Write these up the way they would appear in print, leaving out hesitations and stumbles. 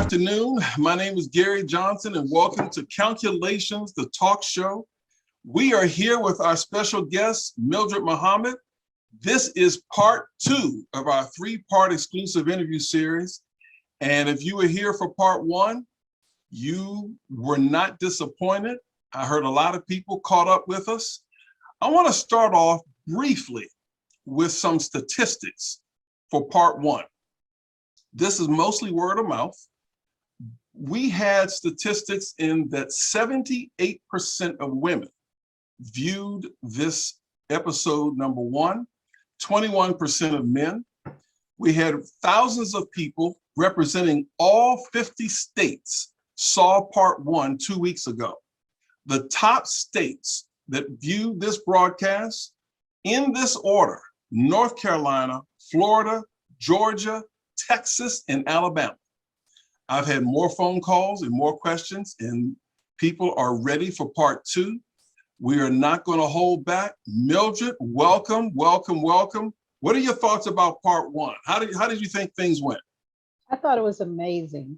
afternoon. My name is Gary Johnson, and welcome to Calculations, the talk show. We are here with our special guest, Mildred Muhammad. This is part 2 of our 3-part exclusive interview series. And if you were here for part 1, you were not disappointed. I heard a lot of people caught up with us. I want to start off briefly with some statistics for part 1. This is mostly word of mouth. We had statistics in that 78% of women viewed this episode number 1, 21% of men. We had thousands of people representing all 50 states saw part 1 2 weeks ago. The top states that viewed this broadcast in this order: North Carolina, Florida, Georgia, Texas, and Alabama. I've had more phone calls and more questions, and people are ready for part 2. We are not going to hold back. Mildred, welcome, welcome, welcome. What are your thoughts about part 1? How did you think things went? I thought it was amazing.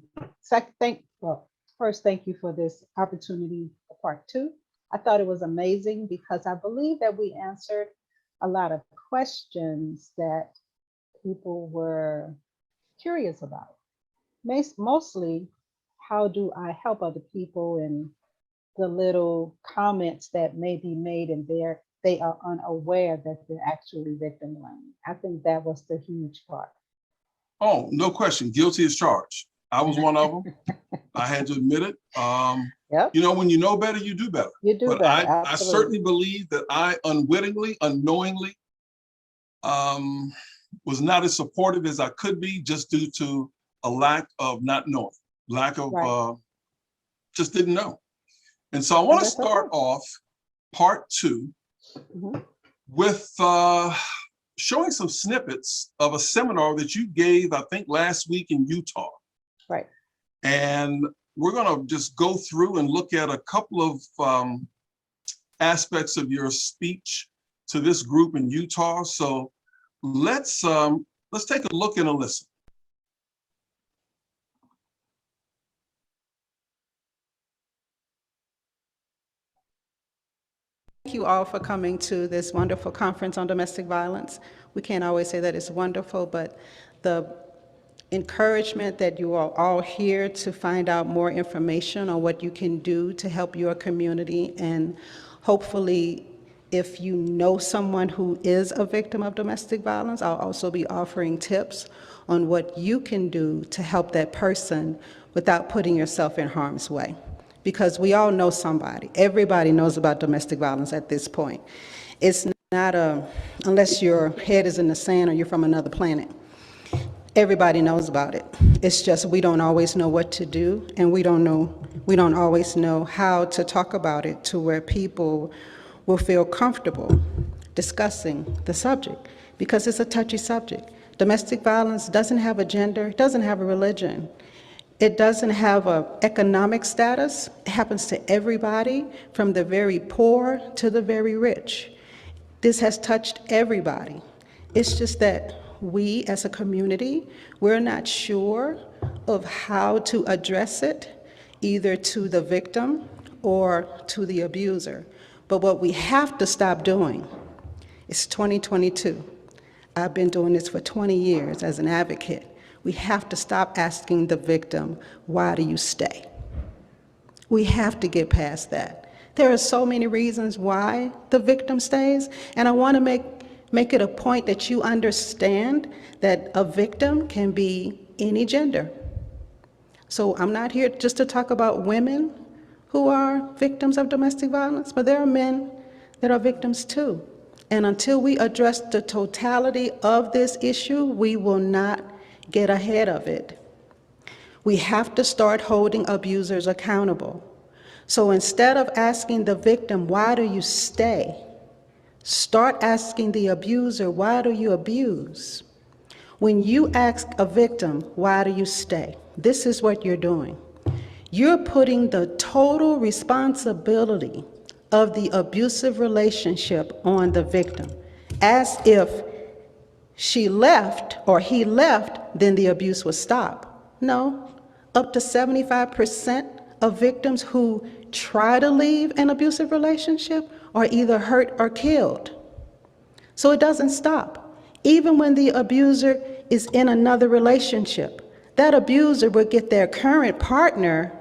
First, thank you for this opportunity for part 2. I thought it was amazing because I believe that we answered a lot of questions that people were curious about. Mostly, how do I help other people, and the little comments that may be made and they are unaware that they're actually victim blaming. I think that was the huge part. Oh, no question. Guilty as charged. I was one of them. I had to admit it. Yep. You know, when you know better, you do better. You do but better. I certainly believe that I unwittingly, unknowingly, was not as supportive as I could be, just due to a lack of not knowing, lack of just didn't know. And so I want to start off part 2 with showing some snippets of a seminar that you gave, I think, last week in Utah. Right. And we're going to just go through and look at a couple of aspects of your speech to this group in Utah. So let's take a look and a listen. Thank you all for coming to this wonderful conference on domestic violence. We can't always say that it's wonderful, but the encouragement that you are all here to find out more information on what you can do to help your community, and hopefully if you know someone who is a victim of domestic violence, I'll also be offering tips on what you can do to help that person without putting yourself in harm's way. Because we all know somebody. Everybody knows about domestic violence at this point. It's not unless your head is in the sand or you're from another planet. Everybody knows about it. It's just we don't always know what to do, and we don't always know how to talk about it to where people will feel comfortable discussing the subject, because it's a touchy subject. Domestic violence doesn't have a gender, it doesn't have a religion. It doesn't have an economic status. It happens to everybody, from the very poor to the very rich. This has touched everybody. It's just that we as a community, we're not sure of how to address it, either to the victim or to the abuser. But what we have to stop doing, it's 2022. I've been doing this for 20 years as an advocate. We have to stop asking the victim, why do you stay? We have to get past that. There are so many reasons why the victim stays, and I want to make it a point that you understand that a victim can be any gender. So I'm not here just to talk about women who are victims of domestic violence, but there are men that are victims too. And until we address the totality of this issue, we will not get ahead of it. We have to start holding abusers accountable. So instead of asking the victim, why do you stay? Start asking the abuser, why do you abuse? When you ask a victim, why do you stay? This is what you're doing. You're putting the total responsibility of the abusive relationship on the victim, as if she left or he left, then the abuse would stop. No, up to 75% of victims who try to leave an abusive relationship are either hurt or killed. So it doesn't stop. Even when the abuser is in another relationship, that abuser will get their current partner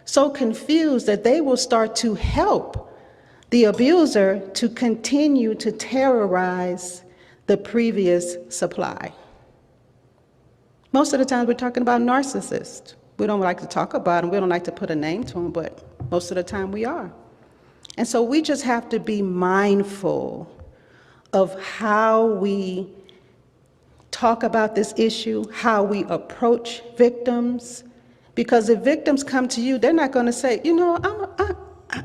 so confused that they will start to help the abuser to continue to terrorize the previous supply. Most of the time we're talking about narcissists. We don't like to talk about them, we don't like to put a name to them, but most of the time we are. And so we just have to be mindful of how we talk about this issue, how we approach victims, because if victims come to you, they're not going to say, you know,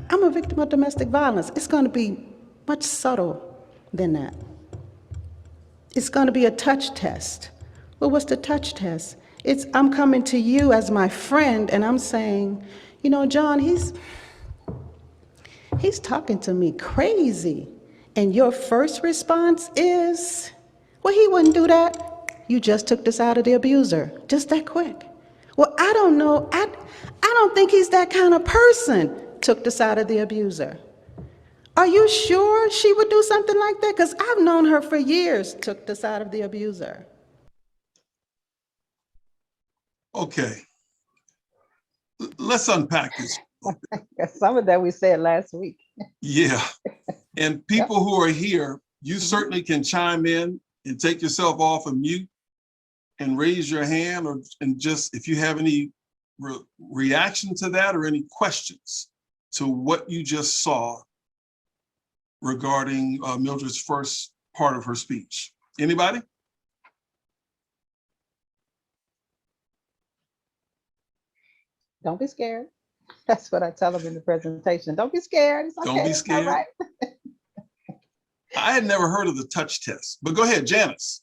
I'm a victim of domestic violence. It's going to be much subtle than that. It's going to be a touch test. Well, what's the touch test? It's I'm coming to you as my friend and I'm saying, you know, John, he's talking to me crazy. And your first response is, well, he wouldn't do that. You just took this out of the abuser, just that quick. Well, I don't know. I don't think he's that kind of person. Took this out of the abuser. Are you sure she would do something like that? Because I've known her for years. Took this out of the abuser. Okay. Let's unpack this. Some of that we said last week. Yeah. And people who are here, you certainly can chime in and take yourself off of mute and raise your hand, and just if you have any reaction to that or any questions to what you just saw regarding Mildred's first part of her speech. Anybody? Don't be scared. That's what I tell them in the presentation. Don't be scared. It's okay. Don't be scared. All right. I had never heard of the touch test, but go ahead, Janice.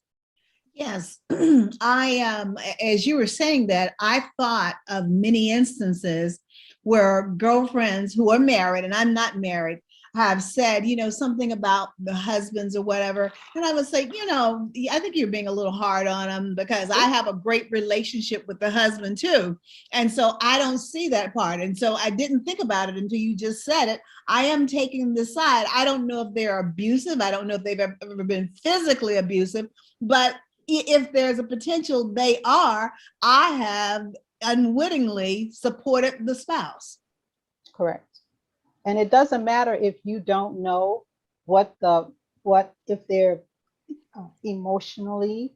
Yes, as you were saying that, I thought of many instances where girlfriends who are married, and I'm not married, have said, you know, something about the husbands or whatever. And I would say, you know, I think you're being a little hard on them because I have a great relationship with the husband too. And so I don't see that part. And so I didn't think about it until you just said it. I am taking the side. I don't know if they're abusive. I don't know if they've ever been physically abusive, but if there's a potential they are, I have unwittingly supported the spouse. Correct. And it doesn't matter if you don't know if they're emotionally,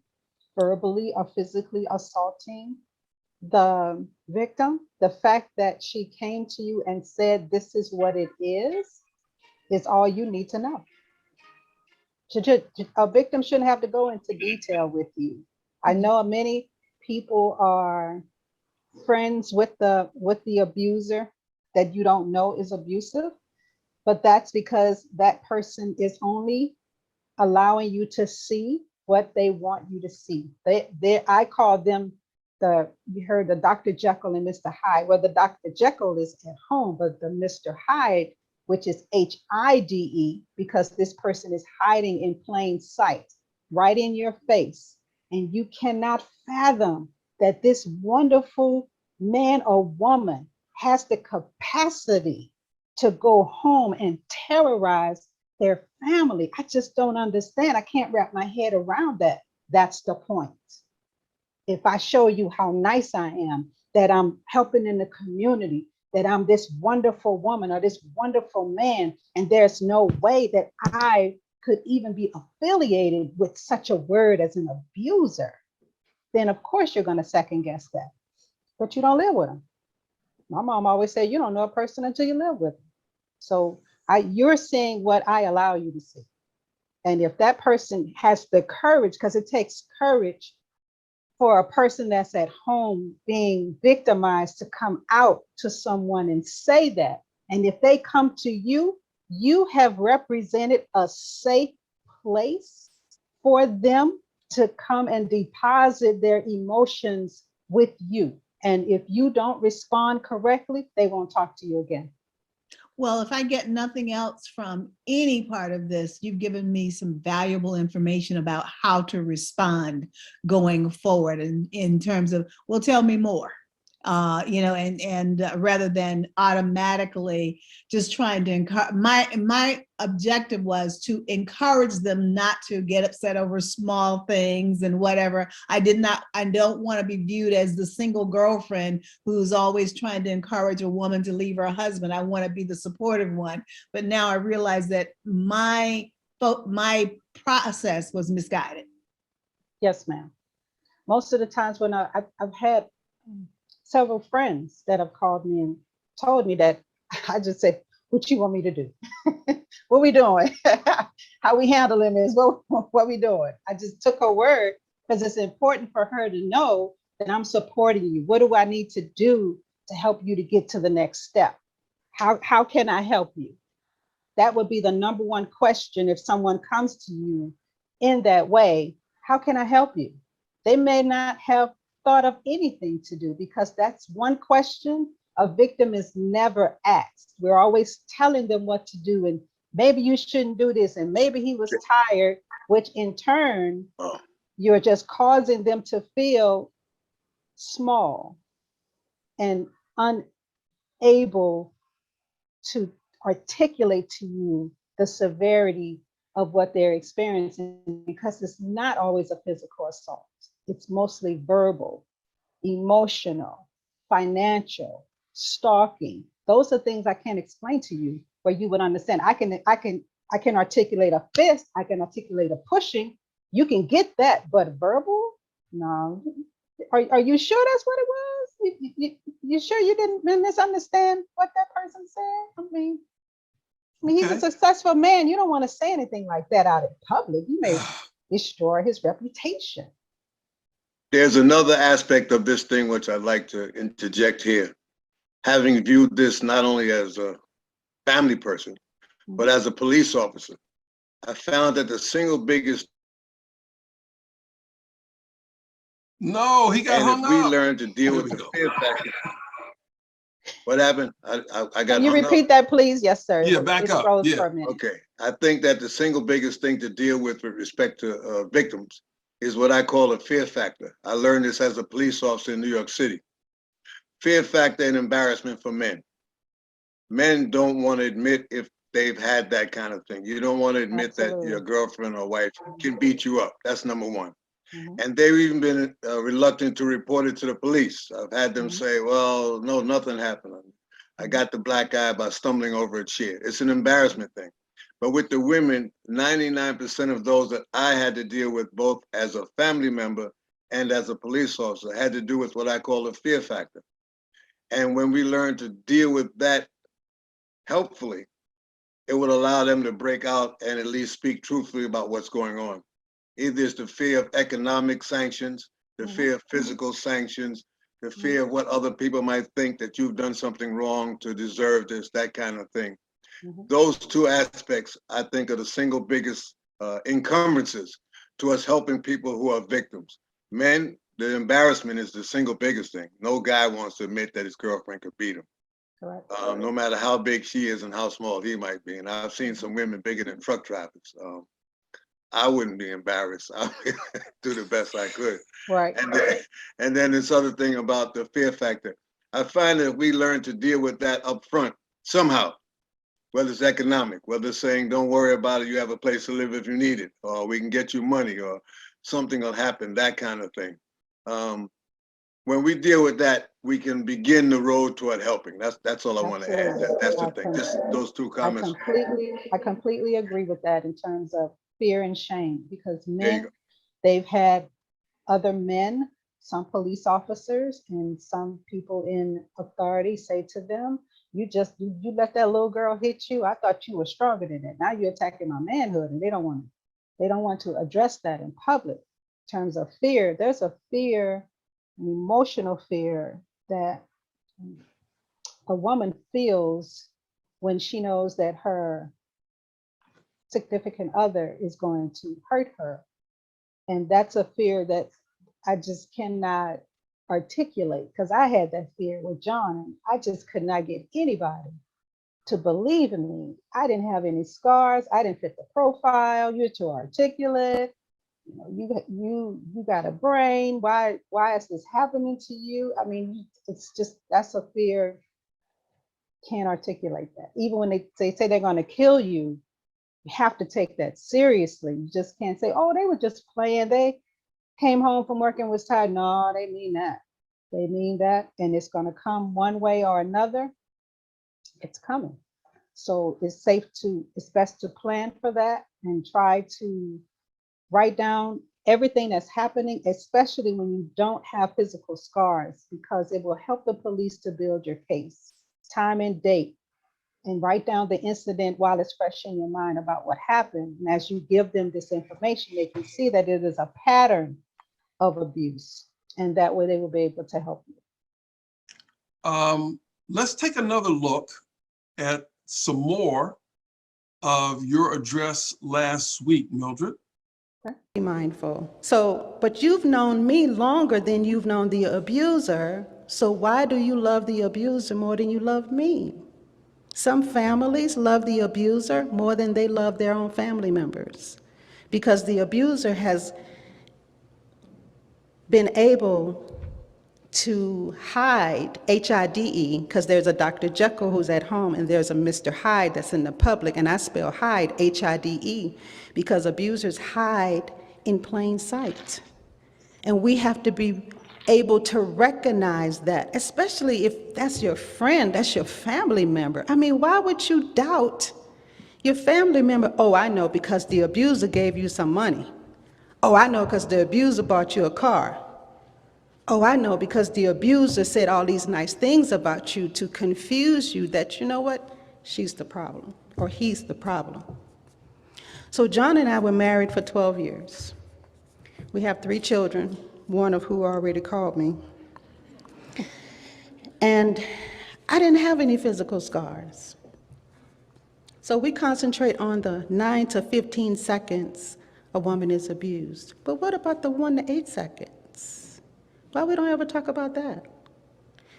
verbally, or physically assaulting the victim. The fact that she came to you and said, this is what it is all you need to know. A victim shouldn't have to go into detail with you. I know many people are friends with the abuser that you don't know is abusive, but that's because that person is only allowing you to see what they want you to see. I call them you heard the Dr. Jekyll and Mr. Hyde. Well, the Dr. Jekyll is at home, but the Mr. Hyde, which is HIDE, because this person is hiding in plain sight, right in your face. And you cannot fathom that this wonderful man or woman has the capacity to go home and terrorize their family. I just don't understand. I can't wrap my head around that. That's the point. If I show you how nice I am, that I'm helping in the community, that I'm this wonderful woman or this wonderful man, and there's no way that I could even be affiliated with such a word as an abuser, then of course you're going to second guess that. But you don't live with them. My mom always said, you don't know a person until you live with them. So you're seeing what I allow you to see. And if that person has the courage, because it takes courage for a person that's at home being victimized to come out to someone and say that. And if they come to you, you have represented a safe place for them to come and deposit their emotions with you. And if you don't respond correctly, they won't talk to you again. Well, if I get nothing else from any part of this, you've given me some valuable information about how to respond going forward in terms of, well, tell me more. and rather than automatically just trying to encourage. My objective was to encourage them not to get upset over small things and whatever. I don't want to be viewed as the single girlfriend who's always trying to encourage a woman to leave her husband. I want to be the supportive one. But now I realize that my process was misguided. Yes, ma'am. Most of the times when I've had several friends that have called me and told me that, I just say, what you want me to do? What we doing? How we handling this? What we doing? I just took her word because it's important for her to know that I'm supporting you. What do I need to do to help you to get to the next step? How can I help you? That would be the number one question if someone comes to you in that way. How can I help you? They may not have thought of anything to do, because that's one question a victim is never asked. We're always telling them what to do, and maybe you shouldn't do this, and maybe he was tired, which in turn, you're just causing them to feel small and unable to articulate to you the severity of what they're experiencing, because it's not always a physical assault. It's mostly verbal, emotional, financial, stalking. Those are things I can't explain to you where you would understand. I can articulate a fist, I can articulate a pushing. You can get that, but verbal? No. Are you sure that's what it was? You sure you didn't misunderstand what that person said? I mean, he's a successful man. You don't want to say anything like that out in public. You may destroy his reputation. There's another aspect of this thing which I'd like to interject here. Having viewed this not only as a family person, but as a police officer, I found that the single biggest. No, he got hung up. And if we learn to deal with the fear factor. What happened? I got. Can you repeat that, please? Yes, sir. Yeah, back up. Yeah. For a minute. Okay. I think that the single biggest thing to deal with respect to victims is what I call a fear factor. I learned this as a police officer in New York City. Fear factor and embarrassment for men. Men don't want to admit if they've had that kind of thing. You don't want to admit that your girlfriend or wife can beat you up. That's number one. And they've even been reluctant to report it to the police. I've had them say, well, no, nothing happened. I got the black eye by stumbling over a chair. It's an embarrassment thing. But with the women, 99% of those that I had to deal with, both as a family member and as a police officer, had to do with what I call a fear factor. And when we learn to deal with that helpfully, it would allow them to break out and at least speak truthfully about what's going on. Either it's the fear of economic sanctions, the fear of physical sanctions, the fear of what other people might think that you've done something wrong to deserve this, that kind of thing. Those two aspects, I think, are the single biggest encumbrances to us helping people who are victims. Men, the embarrassment is the single biggest thing. No guy wants to admit that his girlfriend could beat him. Correct. No matter how big she is and how small he might be. And I've seen some women bigger than truck drivers. I wouldn't be embarrassed. I would do the best I could. Right. And then this other thing about the fear factor. I find that if we learn to deal with that up front, somehow, whether it's economic, whether it's saying, don't worry about it, you have a place to live if you need it, or we can get you money, or something will happen, that kind of thing. When we deal with that, we can begin the road toward helping. That's all I want to add. That's the thing. Just those two comments. I completely agree with that in terms of fear and shame, because men, they've had other men, some police officers and some people in authority say to them, you let that little girl hit you. I thought you were stronger than that. Now you're attacking my manhood, and they don't want to address that in public. In terms of fear, there's a fear, an emotional fear that a woman feels when she knows that her significant other is going to hurt her. And that's a fear that I just cannot articulate, because I had that fear with John, and I just could not get anybody to believe in me. I didn't have any scars. I didn't fit the profile. You're too articulate. You got a brain. Why is this happening to you? I mean, it's just, that's a fear. Can't articulate that. Even when they say they're going to kill you, you have to take that seriously. You just can't say, oh, they were just playing. They came home from work and was tired. No, they mean that. They mean that, and it's going to come one way or another. It's coming. So it's best to plan for that and try to write down everything that's happening, especially when you don't have physical scars, because it will help the police to build your case, time and date, and write down the incident while it's fresh in your mind about what happened. And as you give them this information, they can see that it is a pattern of abuse, and that way they will be able to help you. Let's take another look at some more of your address last week, Mildred. Be mindful. So, but you've known me longer than you've known the abuser. So why do you love the abuser more than you love me? Some families love the abuser more than they love their own family members, because the abuser has been able to hide, H-I-D-E, because there's a Dr. Jekyll who's at home and there's a Mr. Hyde that's in the public, and I spell hide, H-I-D-E, because abusers hide in plain sight. And we have to be able to recognize that, especially if that's your friend, that's your family member. I mean, why would you doubt your family member? Oh, I know, because the abuser gave you some money. Oh, I know, because the abuser bought you a car. Oh, I know, because the abuser said all these nice things about you to confuse you that, you know what, she's the problem, or he's the problem. So John and I were married for 12 years. We have 3 children, one of who already called me. And I didn't have any physical scars. So we concentrate on the 9 to 15 seconds a woman is abused. But what about the 1 to 8 seconds? Why we don't ever talk about that?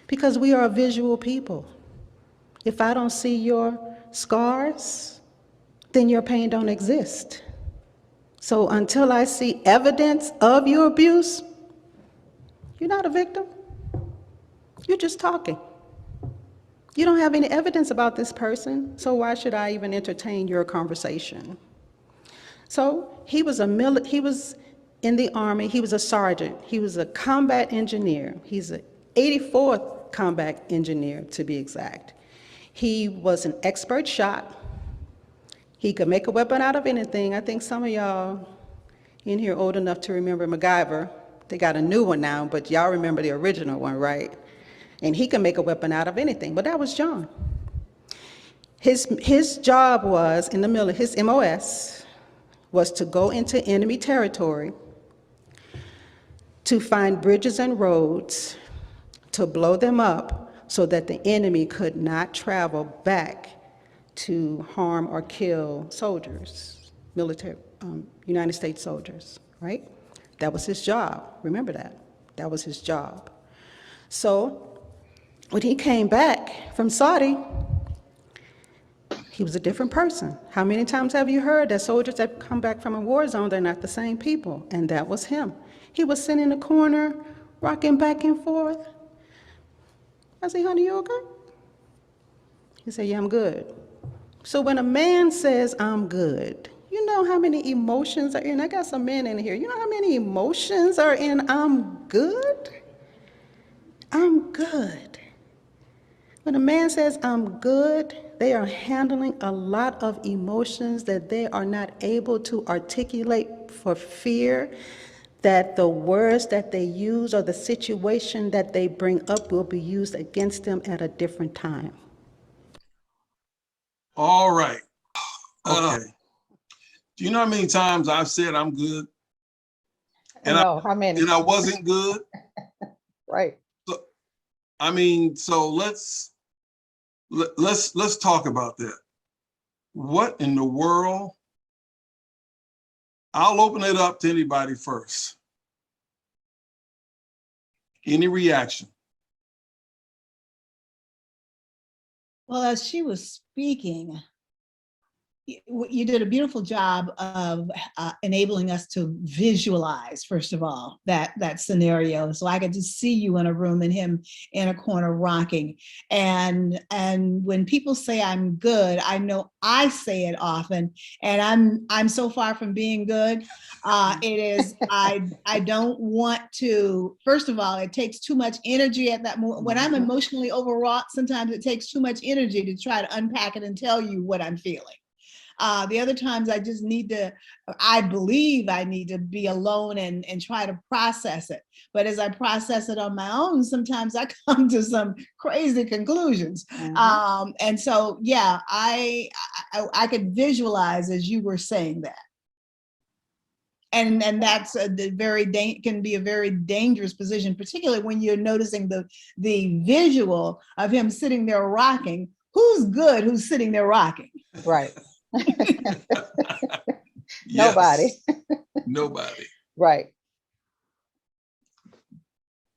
Because we are a visual people. If I don't see your scars, then your pain don't exist. So until I see evidence of your abuse, you're not a victim. You're just talking. You don't have any evidence about this person, so why should I even entertain your conversation? So he was in the Army. He was a sergeant. He was a combat engineer. He's an 84th combat engineer, to be exact. He was an expert shot. He could make a weapon out of anything. I think some of y'all in here old enough to remember MacGyver. They got a new one now, but y'all remember the original one, right? And he can make a weapon out of anything, but that was John. His job was, in the military, his MOS was to go into enemy territory, to find bridges and roads, to blow them up so that the enemy could not travel back to harm or kill soldiers, military, United States soldiers, right? That was his job. Remember that. That was his job. So when he came back from Saudi, he was a different person. How many times have you heard that soldiers that come back from a war zone, they're not the same people? And that was him. He was sitting in the corner, rocking back and forth. I said, honey, you okay? He said, yeah, I'm good. So when a man says, I'm good, you know how many emotions are in? I got some men in here. You know how many emotions are in I'm good? I'm good. When a man says, I'm good, they are handling a lot of emotions that they are not able to articulate for fear that the words that they use or the situation that they bring up will be used against them at a different time. All right. Okay. Do you know how many times I've said I'm good? And No, how many? I wasn't good? Right. So, I mean, so let's talk about that. What in the world? I'll open it up to anybody first. Any reaction? Well, as she was speaking, you did a beautiful job of enabling us to visualize, first of all, that scenario. So I could just see you in a room and him in a corner rocking. And when people say I'm good, I know I say it often, and I'm so far from being good. It is, I don't want to, first of all, it takes too much energy at that moment. When I'm emotionally overwrought, sometimes it takes too much energy to try to unpack it and tell you what I'm feeling. The other times I just need to, I believe I need to be alone and try to process it. But as I process it on my own, sometimes I come to some crazy conclusions. And so, yeah, I could visualize as you were saying that. And that's can be a very dangerous position, particularly when you're noticing the visual of him sitting there rocking. Who's good? Who's sitting there rocking? Right. Yes. Nobody. Nobody. Right.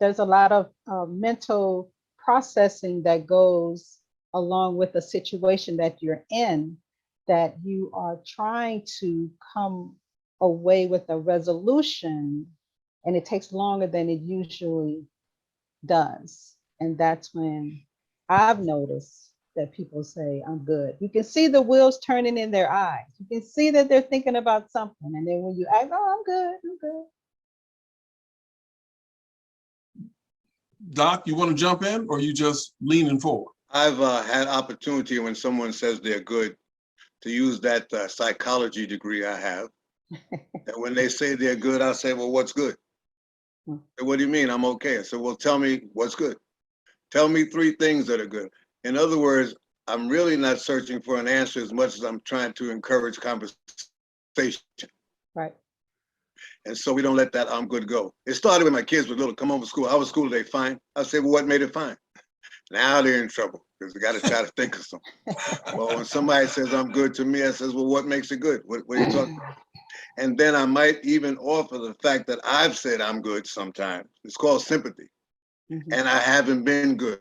There's a lot of mental processing that goes along with the situation that you're in, that you are trying to come away with a resolution, and it takes longer than it usually does. And that's when I've noticed that people say, I'm good. You can see the wheels turning in their eyes. You can see that they're thinking about something. And then when you ask, oh, I'm good, I'm good. Doc, you want to jump in, or you just leaning forward? I've had opportunity when someone says they're good to use that psychology degree I have. And when they say they're good, I'll say, well, what's good? Say, what do you mean I'm okay? I said, well, tell me what's good. Tell me 3 things that are good. In other words, I'm really not searching for an answer as much as I'm trying to encourage conversation. Right. And so we don't let that I'm good go. It started when my kids were little, come home from school. How was school today? Fine. I said, well, what made it fine? Now they're in trouble because they got to try to think of something. Well, when somebody says I'm good to me, I says, well, what makes it good? What are you talking about? And then I might even offer the fact that I've said I'm good sometimes. It's called sympathy. And I haven't been good.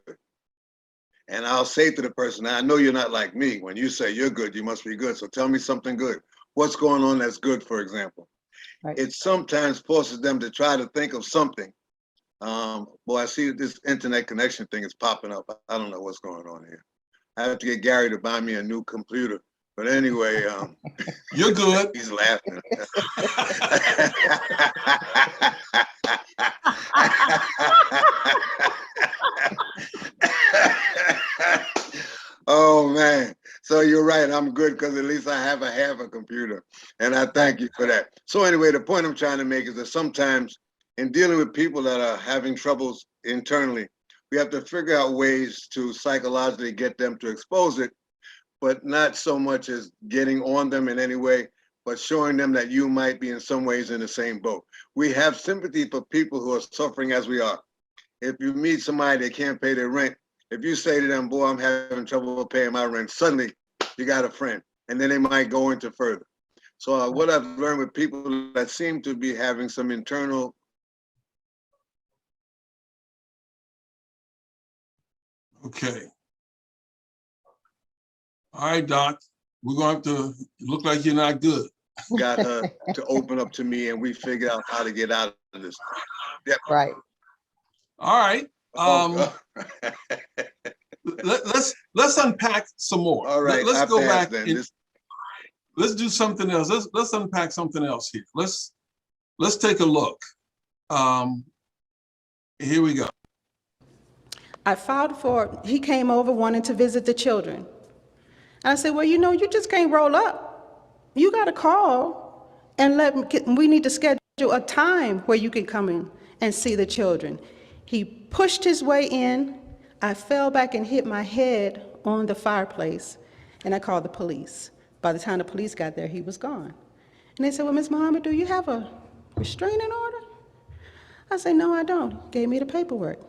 And I'll say to the person, I know you're not like me. When you say you're good, you must be good. So tell me something good. What's going on that's good, for example? Right. It sometimes forces them to try to think of something. Boy, I see this internet connection thing is popping up. I don't know what's going on here. I have to get Gary to buy me a new computer. But anyway, you're good. He's laughing. Oh man, so you're right. I'm good because at least I have a computer, and I thank you for that. So anyway, the point I'm trying to make is that sometimes in dealing with people that are having troubles internally, we have to figure out ways to psychologically get them to expose it, but not so much as getting on them in any way, but showing them that you might be in some ways in the same boat. We have sympathy for people who are suffering as we are. If you meet somebody that can't pay their rent, if you say to them, boy, I'm having trouble paying my rent, suddenly you got a friend, and then they might go into further. So what I've learned with people that seem to be having some internal Okay. All right, Doc. We're going to have to look like you're not good. got her to open up to me, and we figured out how to get out of this. Yep. Right. All right. Let's unpack some more. All right. Let's go back. Then. Let's do something else. Let's unpack something else here. Let's take a look. Here we go. I filed for, he came over wanting to visit the children. And I said, well, you know, you just can't roll up. You got to call and we need to schedule a time where you can come in and see the children. He pushed his way in. I fell back and hit my head on the fireplace, and I called the police. By the time the police got there, he was gone. And they said, well, Ms. Muhammad, do you have a restraining order? I said, no, I don't. He gave me the paperwork.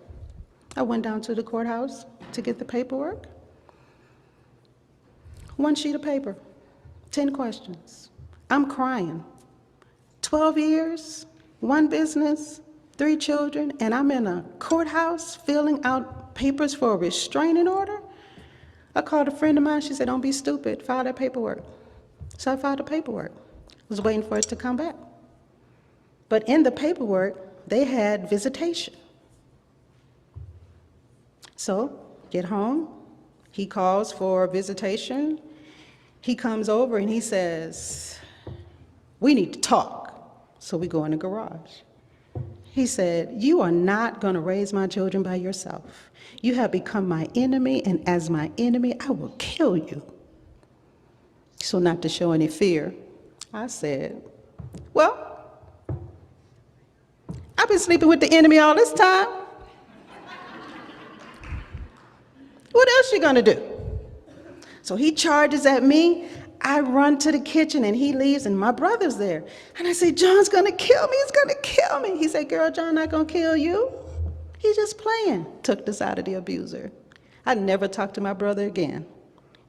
I went down to the courthouse to get the paperwork. 1 sheet of paper, 10 questions. I'm crying. 12 years, 1 business, 3 children, and I'm in a courthouse filling out papers for a restraining order? I called a friend of mine. She said, don't be stupid. File that paperwork. So I filed the paperwork. Was waiting for it to come back. But in the paperwork, they had visitation. So, get home, he calls for visitation. He comes over and he says, "We need to talk." So we go in the garage. He said, "You are not going to raise my children by yourself. You have become my enemy, and as my enemy, I will kill you." So not to show any fear, I said, "Well, I've been sleeping with the enemy all this time. What else you gonna do?" So he charges at me. I run to the kitchen and he leaves and my brother's there. And I say, "John's gonna kill me, he's gonna kill me." He said, "Girl, John not gonna kill you. He's just playing." Took this out of the abuser. I never talked to my brother again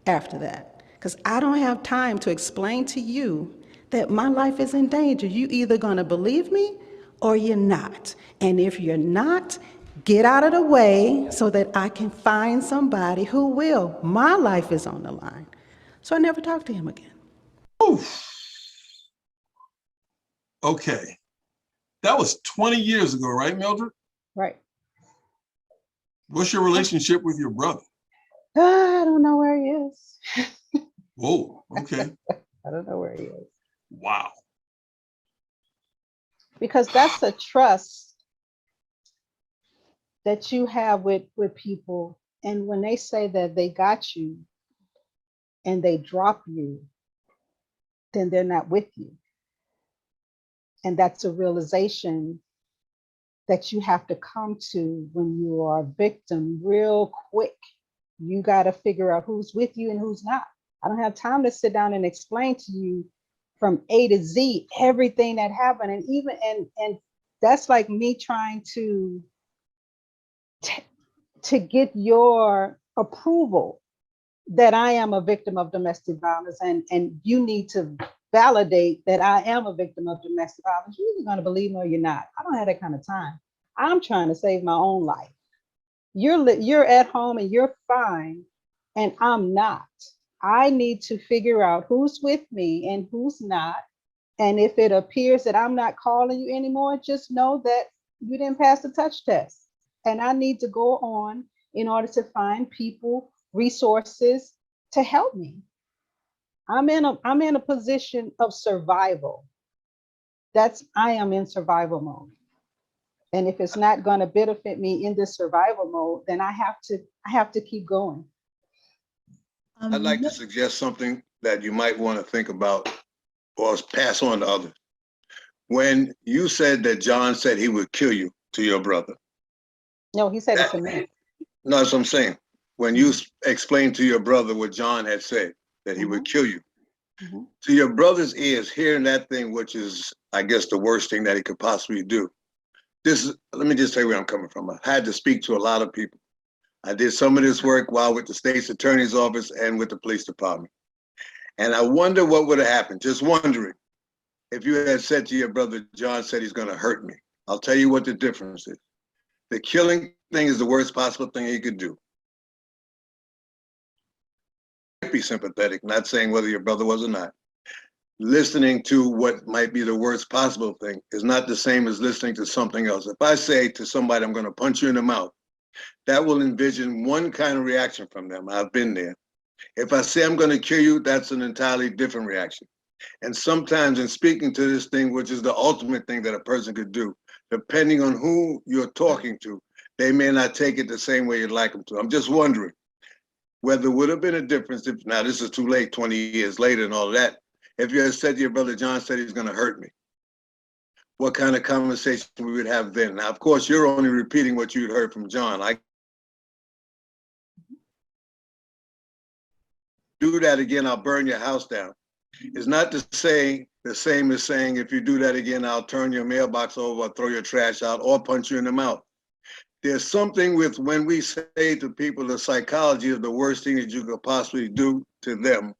after that, because I don't have time to explain to you that my life is in danger. You either gonna believe me or you're not. And if you're not, get out of the way so that I can find somebody who will. My life is on the line. So I never talked to him again. Oof. Okay. That was 20 years ago, right, Mildred? Right. What's your relationship with your brother? I don't know where he is. Whoa, okay. I don't know where he is. Wow. Because that's a trust that you have with people. And when they say that they got you and they drop you, then they're not with you. And that's a realization that you have to come to when you are a victim real quick. You got to figure out who's with you and who's not. I don't have time to sit down and explain to you from A to Z everything that happened. And even and that's like me trying to get your approval that I am a victim of domestic violence, and you need to validate that I am a victim of domestic violence. You're either going to believe me or you're not. I don't have that kind of time. I'm trying to save my own life. You're at home and you're fine, and I'm not. I need to figure out who's with me and who's not. And if it appears that I'm not calling you anymore, just know that you didn't pass the touch test. And I need to go on in order to find people, resources to help me. I'm in a position of survival. I am in survival mode. And if it's not going to benefit me in this survival mode, then I have to keep going. I'd like to suggest something that you might want to think about or pass on to others. When you said that John said he would kill you to your brother. No, he said it to me. No, that's what I'm saying. When you explained to your brother what John had said, that he would kill you. To your brother's ears, hearing that thing, which is, I guess, the worst thing that he could possibly do. Let me just tell you where I'm coming from. I had to speak to a lot of people. I did some of this work while with the state's attorney's office and with the police department. And I wonder what would have happened, just wondering, if you had said to your brother, John said he's going to hurt me. I'll tell you what the difference is. The killing thing is the worst possible thing he could do. Be sympathetic, not saying whether your brother was or not. Listening to what might be the worst possible thing is not the same as listening to something else. If I say to somebody, I'm going to punch you in the mouth, that will envision one kind of reaction from them. I've been there. If I say I'm going to kill you, that's an entirely different reaction. And sometimes in speaking to this thing, which is the ultimate thing that a person could do, depending on who you're talking to, they may not take it the same way you'd like them to. I'm just wondering whether it would have been a difference if, now this is too late, 20 years later and all of that, if you had said to your brother, John said he's going to hurt me, what kind of conversation we would have then. Now, of course, you're only repeating what you'd heard from John. I do that again, I'll burn your house down. It's not to say the same as saying, if you do that again, I'll turn your mailbox over, or throw your trash out, or punch you in the mouth. There's something with when we say to people the psychology of the worst thing that you could possibly do to them.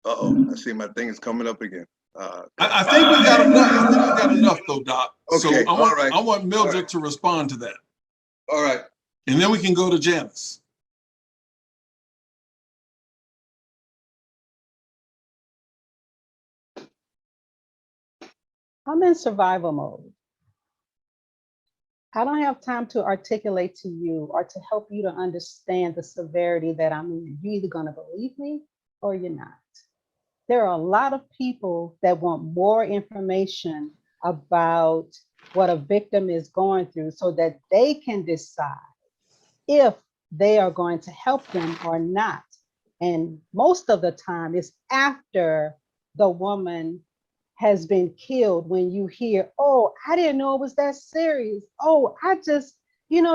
Uh-oh, I see my thing is coming up again. I think we got enough. I think we got enough though, Doc. Okay, so I want Mildred to respond to that. All right. And then we can go to Janice. I'm in survival mode. I don't have time to articulate to you or to help you to understand the severity that I'm in. You're either going to believe me or you're not. There are a lot of people that want more information about what a victim is going through so that they can decide if they are going to help them or not. And most of the time, it's after the woman has been killed when you hear, oh, I didn't know it was that serious. Oh,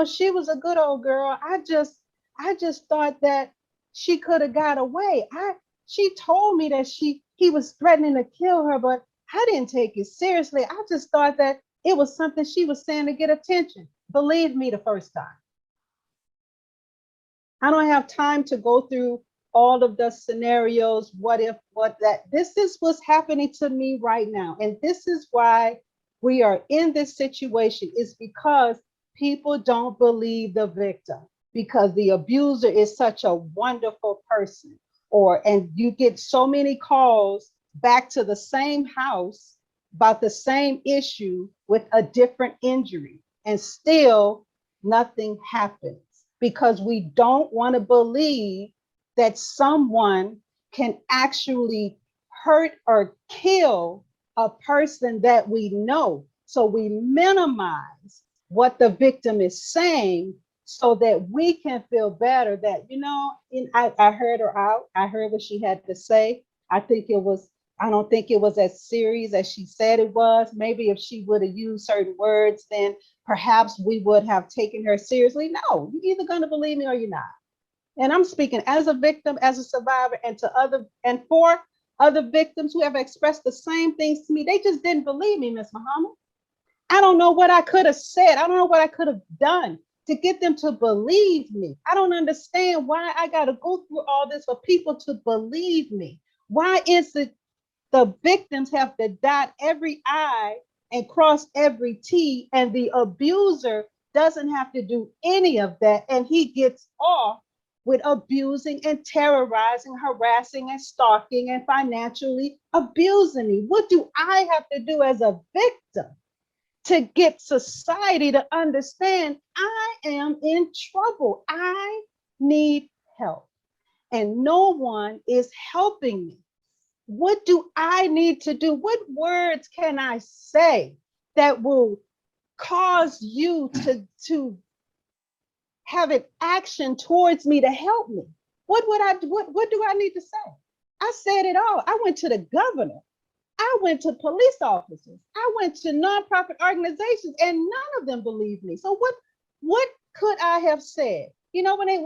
she was a good old girl. I just thought that she could have got away. She told me that he was threatening to kill her, but I didn't take it seriously. I just thought that it was something she was saying to get attention. Believe me the first time. I don't have time to go through all of the scenarios, what if, what that. This is what's happening to me right now. And this is why we are in this situation, is because people don't believe the victim, because the abuser is such a wonderful person. And you get so many calls back to the same house about the same issue with a different injury, and still nothing happens because we don't want to believe that someone can actually hurt or kill a person that we know. So we minimize what the victim is saying so that we can feel better that, I heard her out. I heard what she had to say. I don't think it was as serious as she said it was. Maybe if she would have used certain words, then perhaps we would have taken her seriously. No, you're either going to believe me or you're not. And I'm speaking as a victim, as a survivor, and for other victims who have expressed the same things to me. They just didn't believe me, Ms. Muhammad. I don't know what I could have said. I don't know what I could have done to get them to believe me. I don't understand why I got to go through all this for people to believe me. Why is it the victims have to dot every I and cross every T, and the abuser doesn't have to do any of that, and he gets off with abusing and terrorizing, harassing and stalking and financially abusing me? What do I have to do as a victim to get society to understand I am in trouble? I need help, and no one is helping me. What do I need to do? What words can I say that will cause you to have an action towards me to help me? What do I need to say? I said it all. I went to the governor. I went to police officers. I went to nonprofit organizations, and none of them believed me. So what could I have said? When they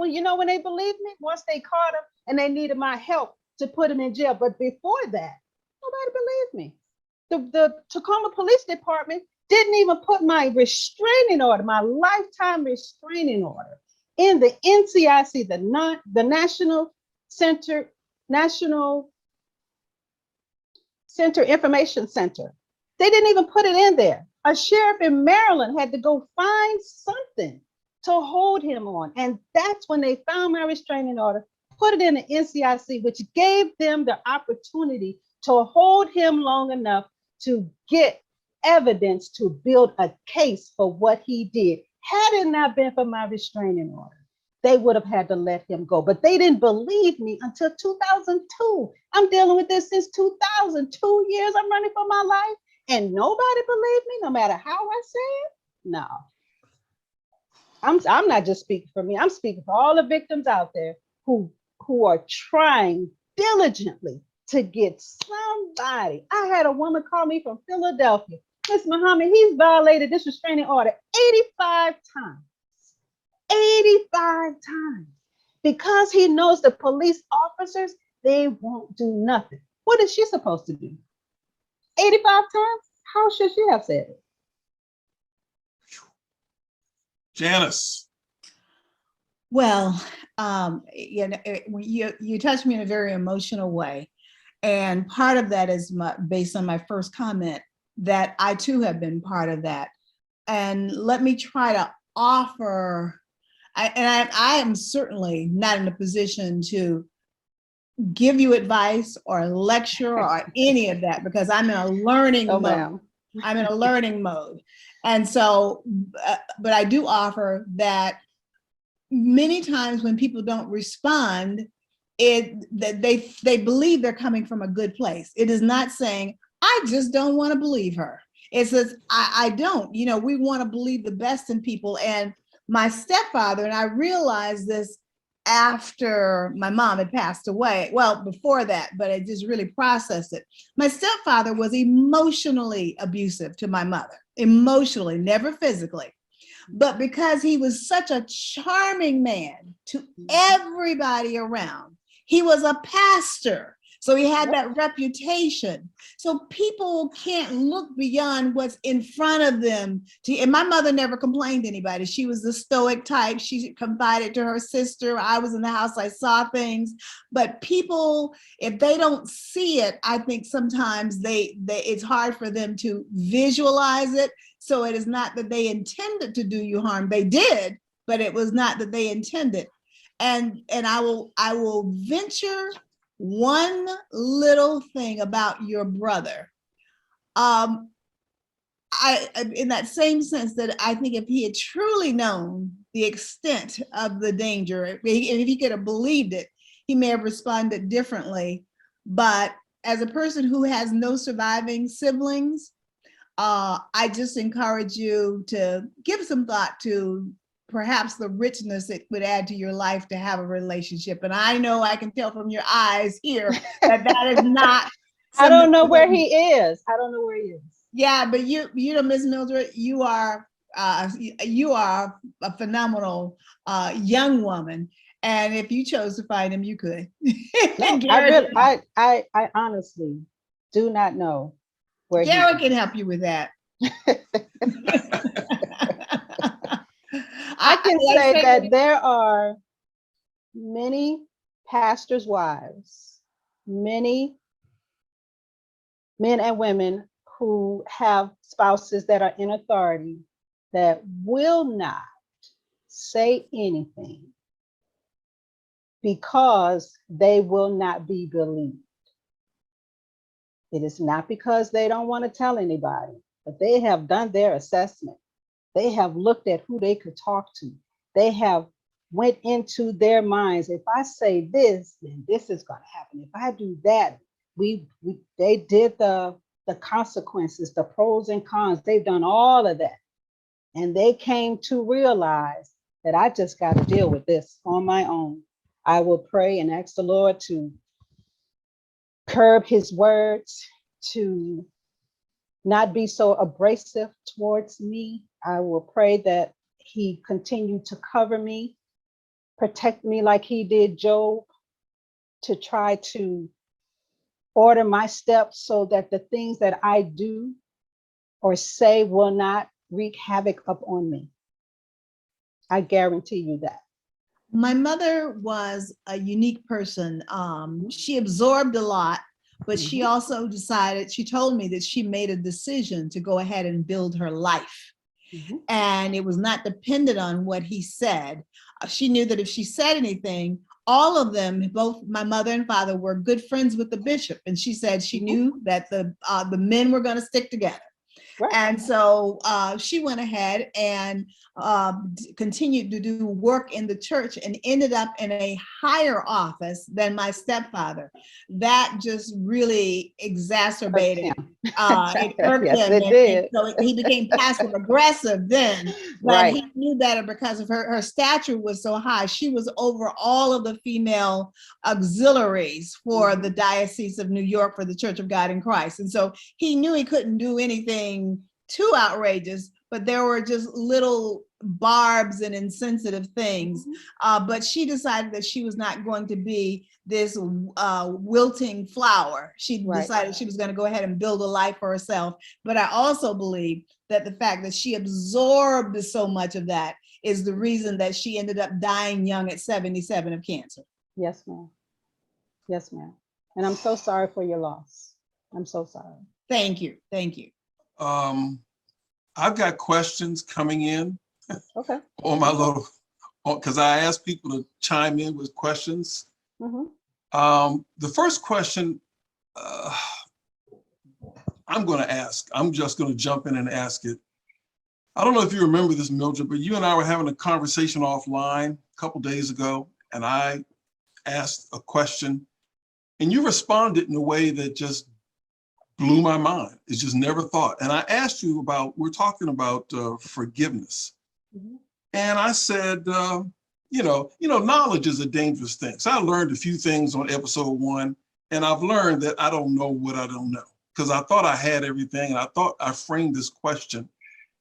believed me, once they caught him and they needed my help to put him in jail. But before that, nobody believed me. The Tacoma Police Department didn't even put my restraining order, my lifetime restraining order, in the NCIC, the National Center Information Center. They didn't even put it in there. A sheriff in Maryland had to go find something to hold him on. And that's when they found my restraining order, put it in the NCIC, which gave them the opportunity to hold him long enough to get evidence to build a case for what he did. Had it not been for my restraining order, they would have had to let him go. But they didn't believe me until 2002. I'm dealing with this since 2000, 2 years I'm running for my life, and nobody believed me, no matter how I said. No. I'm not just speaking for me. I'm speaking for all the victims out there who are trying diligently to get somebody. I had a woman call me from Philadelphia. Ms. Muhammad, he's violated this restraining order 85 times. 85 times. Because he knows the police officers, they won't do nothing. What is she supposed to do? 85 times? How should she have said it? Janice. Well, you touched me in a very emotional way. And part of that is based on my first comment, that I too have been part of that. And let me try to offer, I am certainly not in a position to give you advice or lecture or any of that, because I'm in a learning mode. I'm in a learning mode. And so, but I do offer that many times when people don't respond, that they believe they're coming from a good place. It is not saying, I just don't want to believe her. It says, I don't, we want to believe the best in people. And my stepfather, and I realized this after my mom had passed away, well, before that, but I just really processed it. My stepfather was emotionally abusive to my mother, emotionally, never physically. But because he was such a charming man to everybody around, he was a pastor. So he had that reputation. So people can't look beyond what's in front of them. And my mother never complained to anybody. She was the stoic type. She confided to her sister. I was in the house, I saw things. But people, if they don't see it, I think sometimes it's hard for them to visualize it. So it is not that they intended to do you harm. They did, but it was not that they intended. And I will venture one little thing about your brother. In that same sense that I think if he had truly known the extent of the danger, if he could have believed it, he may have responded differently. But as a person who has no surviving siblings, I just encourage you to give some thought to perhaps the richness it would add to your life to have a relationship. And I know I can tell from your eyes here that is not. I don't know where he is. I don't know where he is. Yeah, but you know, Ms. Mildred, you are a phenomenal young woman. And if you chose to find him, you could. I honestly do not know where Gary can help you with that. I can say that there are many pastors' wives, many men and women who have spouses that are in authority that will not say anything because they will not be believed. It is not because they don't want to tell anybody, but they have done their assessment. They have looked at who they could talk to. They have went into their minds. If I say this, then this is going to happen. If I do that, they did the consequences, the pros and cons. They've done all of that. And they came to realize that I just got to deal with this on my own. I will pray and ask the Lord to curb his words, to not be so abrasive towards me. I will pray that he continue to cover me, protect me like he did Job, to try to order my steps so that the things that I do or say will not wreak havoc upon me. I guarantee you that. My mother was a unique person. She absorbed a lot, but she also decided, she told me that she made a decision to go ahead and build her life. And it was not dependent on what he said. She knew that if she said anything, all of them, both my mother and father, were good friends with the bishop. And she said she knew that the men were going to stick together. Right. And so she went ahead and continued to do work in the church and ended up in a higher office than my stepfather. That just really exacerbated. It irked yes, him. It did. And so he became passive aggressive then, but right. He knew better because of her stature was so high. She was over all of the female auxiliaries for the Diocese of New York for the Church of God in Christ. And so he knew he couldn't do anything too outrageous, but there were just little barbs and insensitive things. But she decided that she was not going to be this wilting flower. She decided she was going to go ahead and build a life for herself. But I also believe that the fact that she absorbed so much of that is the reason that she ended up dying young at 77 of cancer. Yes, ma'am. Yes, ma'am. And I'm so sorry for your loss. I'm so sorry. Thank you. Thank you. I've got questions coming in. Okay. On my little, because I asked people to chime in with questions. The first question, I'm going to ask. I'm just going to jump in and ask it. I don't know if you remember this, Mildred, but you and I were having a conversation offline a couple days ago, and I asked a question, and you responded in a way that just blew my mind. It's just never thought. And I asked you about, we're talking about forgiveness. Mm-hmm. And I said, knowledge is a dangerous thing. So I learned a few things on episode 1, and I've learned that I don't know what I don't know, because I thought I had everything, and I thought I framed this question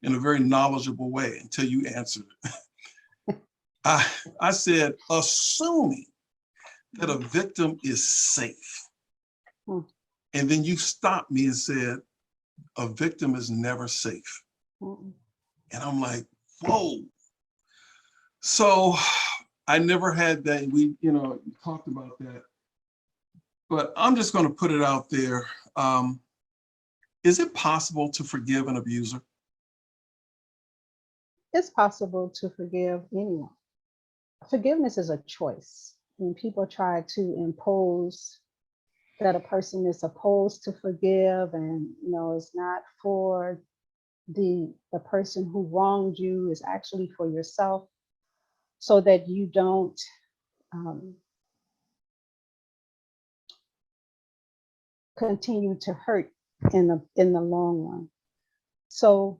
in a very knowledgeable way until you answered it. I said, assuming that a victim is safe. And then you stopped me and said, a victim is never safe. And I'm like, whoa. So I never had that. We, talked about that. But I'm just going to put it out there. Is it possible to forgive an abuser? It's possible to forgive anyone. Forgiveness is a choice. When people try to impose that a person is supposed to forgive, and it's not for the person who wronged you, is actually for yourself, so that you don't continue to hurt in the long run. So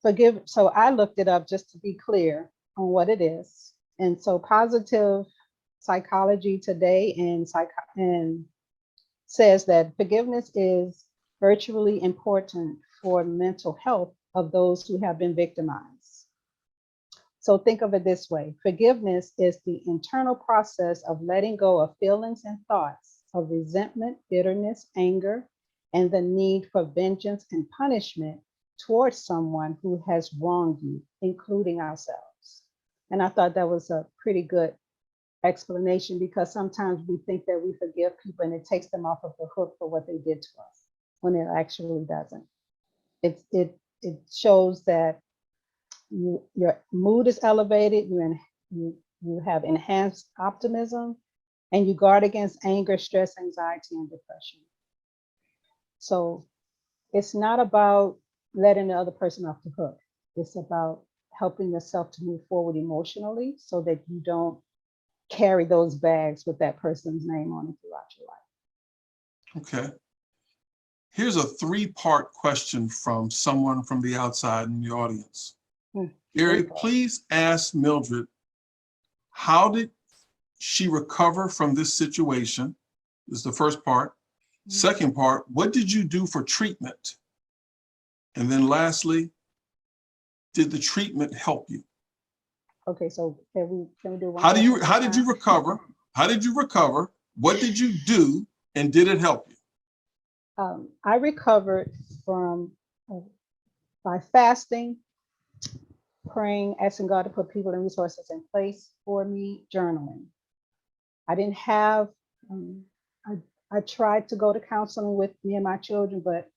I looked it up just to be clear on what it is. And so positive psychology today and says that forgiveness is virtually important for mental health of those who have been victimized. So think of it this way. Forgiveness is the internal process of letting go of feelings and thoughts of resentment, bitterness, anger, and the need for vengeance and punishment towards someone who has wronged you, including ourselves. And I thought that was a pretty good explanation, because sometimes we think that we forgive people and it takes them off of the hook for what they did to us, when it actually doesn't. It shows that your mood is elevated, you have enhanced optimism, and you guard against anger, stress, anxiety, and depression. So it's not about letting the other person off the hook. It's about helping yourself to move forward emotionally so that you don't carry those bags with that person's name on it throughout your life. Okay. Here's a 3-part question from someone from the outside in the audience. Gary, please ask Mildred, how did she recover from this situation? This is the first part. Second part, what did you do for treatment? And then lastly, did the treatment help you? Okay, so can we do one? How did you recover? How did you recover? What did you do, and did it help you? I recovered by fasting, praying, asking God to put people and resources in place for me, journaling. I didn't have, I tried to go to counseling with me and my children, but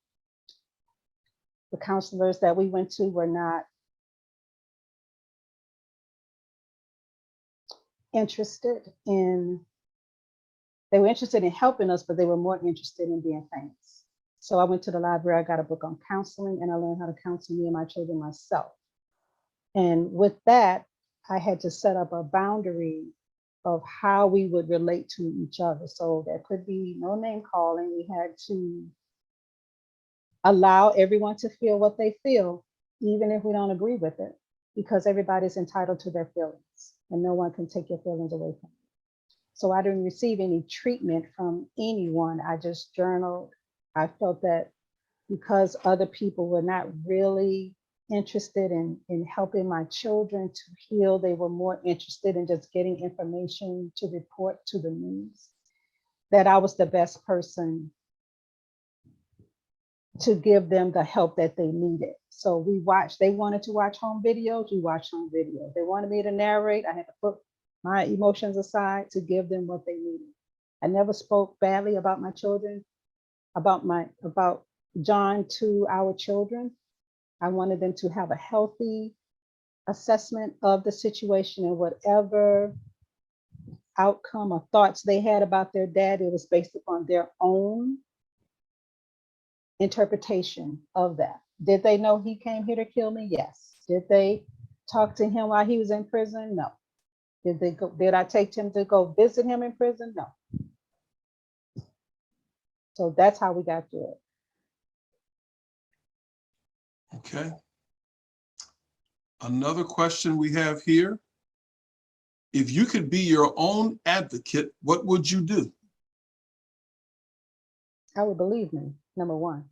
the counselors that we went to were not interested in, they were interested in helping us, but they were more interested in being famous. So I went to the library, I got a book on counseling, and I learned how to counsel me and my children myself. And with that, I had to set up a boundary of how we would relate to each other. So there could be no name calling. We had to allow everyone to feel what they feel, even if we don't agree with it, because everybody's entitled to their feelings and no one can take your feelings away from you. So I didn't receive any treatment from anyone. I just journaled. I felt that because other people were not really interested in helping my children to heal, they were more interested in just getting information to report to the news, that I was the best person to give them the help that they needed. So we watched, they wanted to watch home videos, we watched home videos. They wanted me to narrate, I had to put my emotions aside to give them what they needed. I never spoke badly about my children, about John to our children. I wanted them to have a healthy assessment of the situation, and whatever outcome or thoughts they had about their dad, it was based upon their own interpretation of that. Did they know he came here to kill me? Yes. Did they talk to him while he was in prison? No. Did I take him to go visit him in prison? No. So that's how we got through it. Okay. Another question we have here. If you could be your own advocate, what would you do? I would believe me, number one.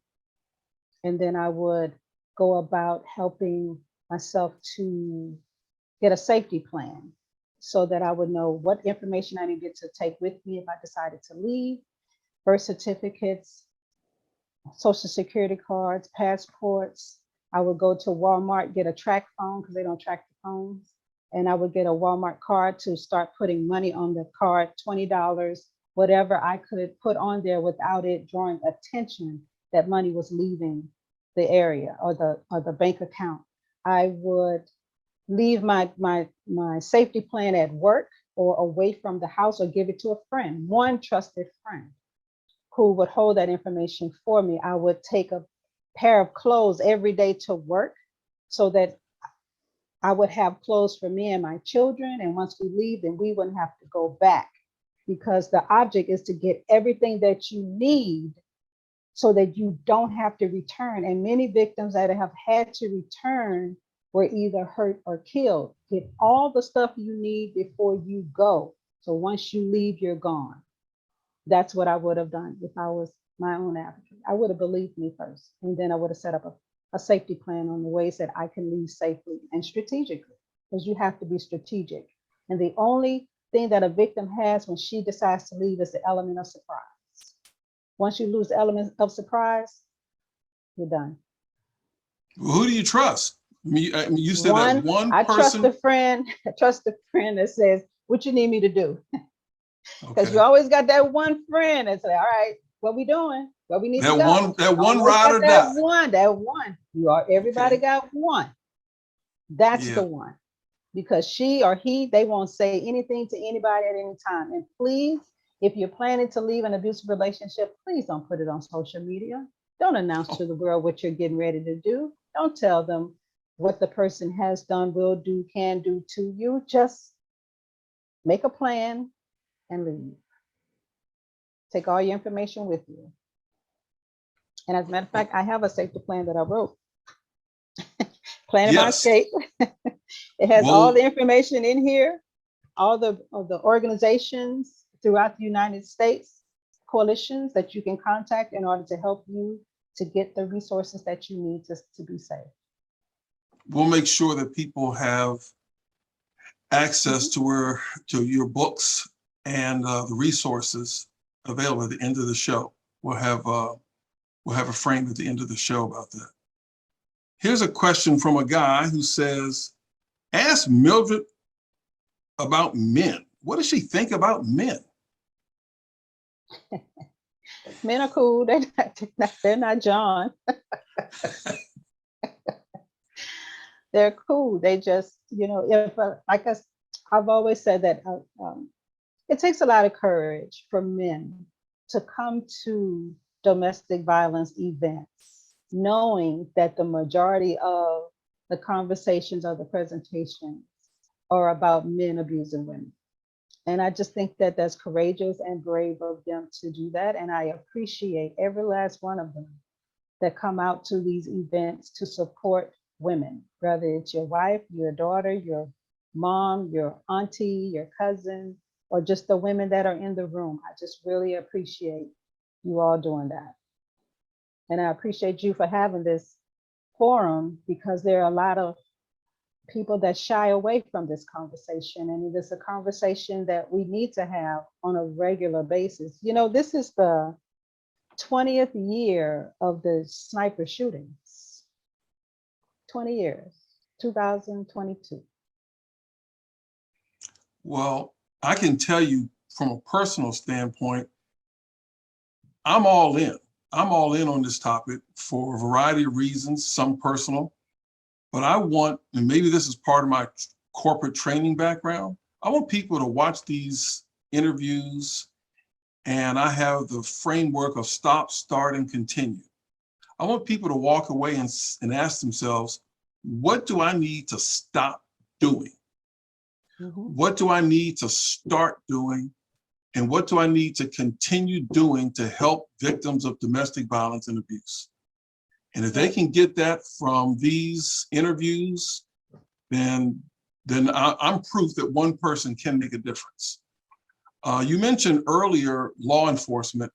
And then I would go about helping myself to get a safety plan so that I would know what information I needed to take with me if I decided to leave: birth certificates, social security cards, passports. I would go to Walmart, get a track phone because they don't track the phones. And I would get a Walmart card to start putting money on the card, $20, whatever I could put on there without it drawing attention that money was leaving the area or the bank account. I would leave my safety plan at work or away from the house, or give it to a friend, one trusted friend who would hold that information for me. I would take a pair of clothes every day to work so that I would have clothes for me and my children. And once we leave, then we wouldn't have to go back, because the object is to get everything that you need so that you don't have to return. And many victims that have had to return were either hurt or killed. Get all the stuff you need before you go. So once you leave, you're gone. That's what I would have done if I was my own advocate. I would have believed me first, and then I would have set up a safety plan on the ways that I can leave safely and strategically, because you have to be strategic. And the only thing that a victim has when she decides to leave is the element of surprise. Once you lose the element of surprise, you're done. Well, who do you trust? I mean, you said that one I person. trust a friend. I trust a friend that says, "What you need me to do?" Because Okay. you always got that one friend that say, "All right, what we doing? Where we need to go?" That one Always ride got or die. that one. Everybody Okay. got one. That's Yeah. the one. Because she or he, they won't say anything to anybody at any time. And please, if you're planning to leave an abusive relationship, please don't put it on social media. Don't announce to the world what you're getting ready to do. Don't tell them what the person has done, will do, can do to you. Just make a plan and leave. Take all your information with you. And as a matter of fact, I have a safety plan that I wrote. Planning my Yes. escape. It has Well, all the information in here, all the organizations throughout the United States, coalitions that you can contact in order to help you to get the resources that you need to be safe. we'll make sure that people have access to your books and the resources available at the end of the show. We'll have a frame at the end of the show about that. Here's a question from a guy who says, ask Mildred about men. What does she think about men? Men are cool. They're not John. They're cool. They just, if I've always said that it takes a lot of courage for men to come to domestic violence events, knowing that the majority of the conversations or the presentations are about men abusing women. And I just think that that's courageous and brave of them to do that. And I appreciate every last one of them that come out to these events to support women, whether it's your wife, your daughter, your mom, your auntie, your cousin, or just the women that are in the room. I just really appreciate you all doing that. And I appreciate you for having this forum, because there are a lot of people that shy away from this conversation. And it is a conversation that we need to have on a regular basis. This is the 20th year of the sniper shootings. 20 years, 2022. Well, I can tell you from a personal standpoint, I'm all in. I'm all in on this topic for a variety of reasons, some personal, but I want, and maybe this is part of my corporate training background, I want people to watch these interviews, and I have the framework of stop, start, and continue. I want people to walk away and ask themselves, what do I need to stop doing? What do I need to start doing? And what do I need to continue doing to help victims of domestic violence and abuse? And if they can get that from these interviews, then I'm proof that one person can make a difference. You mentioned earlier law enforcement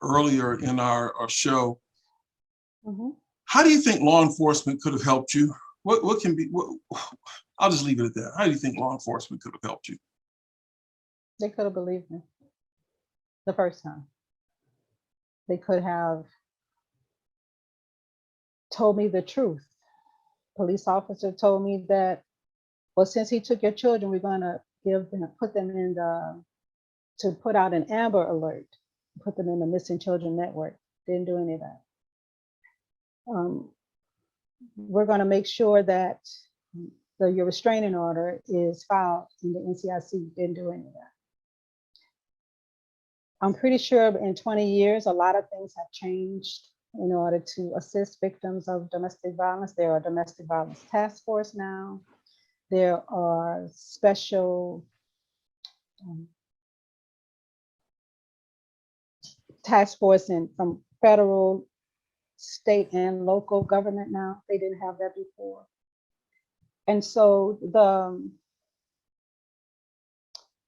earlier in our show. How do you think law enforcement could have helped you? What can be, I'll just leave it at that. How do you think law enforcement could have helped you? They could have believed me the first time. They could have told me the truth. Police officer told me that, well, since he took your children, we're going to put them in to put out an Amber Alert, put them in the Missing Children Network. Didn't do any of that. We're going to make sure that your restraining order is filed in the NCIC. Didn't do any of that. I'm pretty sure in 20 years, a lot of things have changed in order to assist victims of domestic violence. There are domestic violence task force now. There are special task force from federal, state, and local government now. They didn't have that before. And so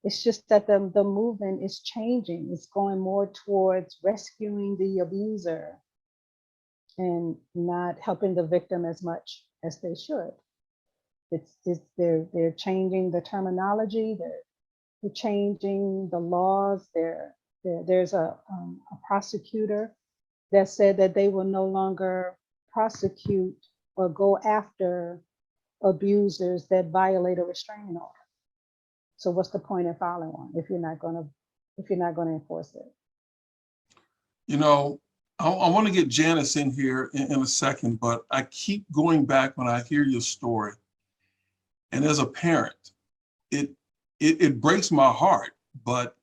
it's just that the movement is changing. It's going more towards rescuing the abuser and not helping the victim as much as they should. They're changing the terminology. They're changing the laws. There's a prosecutor that said that they will no longer prosecute or go after abusers that violate a restraining order. So what's the point in filing one if you're not going to enforce it? You know, I want to get Janice in here in a second, but I keep going back when I hear your story. And as a parent, it breaks my heart, but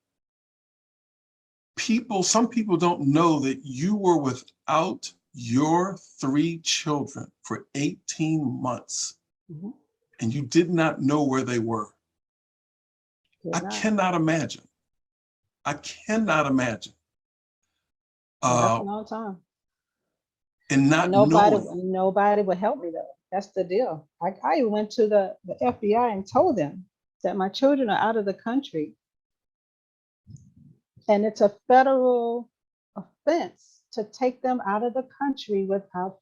some people don't know that you were without your 3 children for 18 months and you did not know where they were. I cannot imagine. I cannot imagine. That's a long time. And not knowing. Nobody would help me though. That's the deal. I went to the FBI and told them that my children are out of the country. And it's a federal offense to take them out of the country without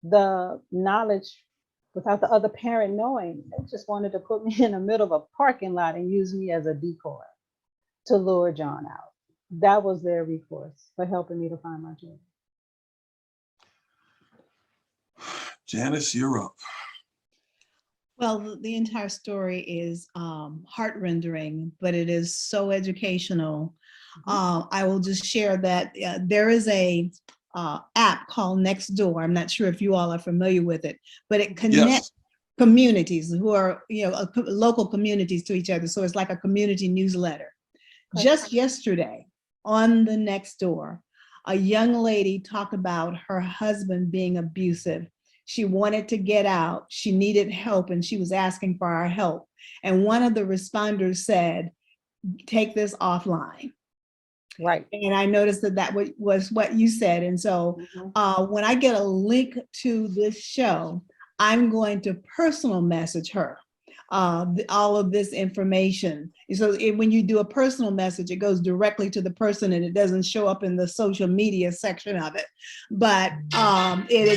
the knowledge, without the other parent knowing. They just wanted to put me in the middle of a parking lot and use me as a decoy to lure John out. That was their recourse for helping me to find my children. Janice, you're up. Well, the entire story is heart-rending, but it is so educational. I will just share that there is a app called Nextdoor. I'm not sure if you all are familiar with it, but it connects communities who are, local communities to each other. So it's like a community newsletter. Okay. Just yesterday on the Nextdoor, a young lady talked about her husband being abusive. She wanted to get out. She needed help and she was asking for our help. And one of the responders said, take this offline. Right. And I noticed that was what you said. And so when I get a link to this show, I'm going to personal message her all of this information. So when you do a personal message, it goes directly to the person and it doesn't show up in the social media section of it. But it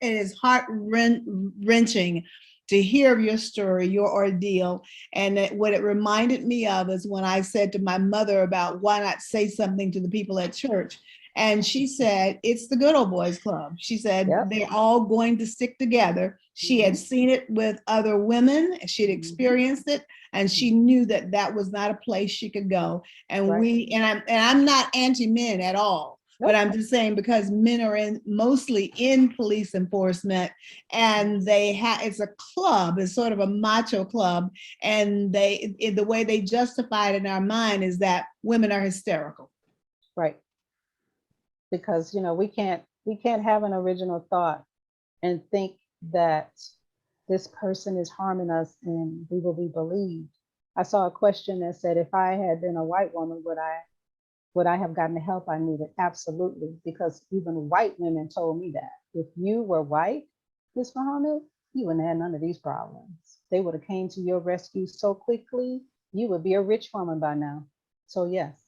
is heart-wrenching to hear of your story, your ordeal. And what it reminded me of is when I said to my mother about why not say something to the people at church. And she said, it's the good old boys club. She said, they're all going to stick together. She had seen it with other women. She'd experienced it. And she knew that that was not a place she could go. And I'm not anti-men at all. But I'm just saying, because men are mostly in police enforcement, and it's a club, it's sort of a macho club, and the way they justify it in our mind is that women are hysterical. Right. because we can't have an original thought and think that this person is harming us and we will be believed. I saw a question that said, if I had been a white woman, would I have gotten the help I needed? Absolutely, because even white women told me that. If you were white, Ms. Muhammad, you wouldn't have none of these problems. They would have came to your rescue so quickly, you would be a rich woman by now. So yes.